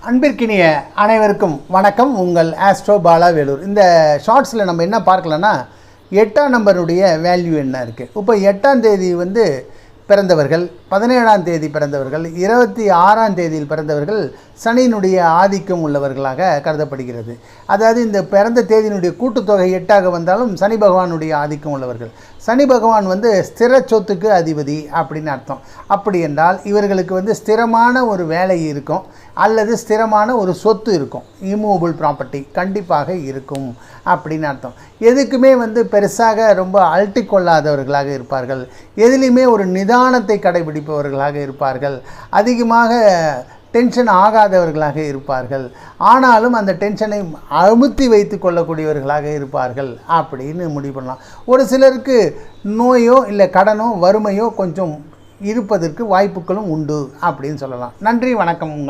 அன்பிற்கினிய அனைவருக்கும் வணக்கம். உங்கள் ஆஸ்ட்ரோ பாலா வேலூர். இந்த ஷார்ட்ஸில் நம்ம என்ன பார்க்கலன்னா, 8ஆம் நம்பருடைய வேல்யூ என்ன இருக்குது. இப்போ 8ஆம் தேதி பிறந்தவர்கள், 17ஆம் தேதி பிறந்தவர்கள், 26ஆம் தேதியில் பிறந்தவர்கள் சனியினுடைய ஆதிக்கம் உள்ளவர்களாக கருதப்படுகிறது. அதாவது இந்த பிறந்த தேதியினுடைய கூட்டுத்தொகை 8ஆக வந்தாலும் சனி பகவானுடைய ஆதிக்கம் உள்ளவர்கள். சனி பகவான் ஸ்திர சொத்துக்கு அதிபதி அப்படின்னு அர்த்தம். அப்படி என்றால் இவர்களுக்கு ஸ்திரமான ஒரு வேலை இருக்கும், அல்லது ஸ்திரமான ஒரு சொத்து இருக்கும், இம்மூவபிள் ப்ராப்பர்ட்டி கண்டிப்பாக இருக்கும் அப்படின்னு அர்த்தம். எதுக்குமே பெருசாக ரொம்ப அழட்டி கொள்ளாதவர்களாக இருப்பார்கள். எதிலையுமே ஒரு நிதானத்தை கடைபிடிப்பவர்களாக இருப்பார்கள். அதிகமாக டென்ஷன் ஆகாதவர்களாக இருப்பார்கள். ஆனாலும் அந்த டென்ஷனை அழுத்தி வைத்து கொள்ளக்கூடியவர்களாக இருப்பார்கள் அப்படின்னு முடிவு பண்ணலாம். ஒரு சிலருக்கு நோயோ இல்லை கடனோ வறுமையோ கொஞ்சம் இருப்பதற்கு வாய்ப்புகளும் உண்டு அப்படின்னு சொல்லலாம். நன்றி, வணக்கம். உங்களை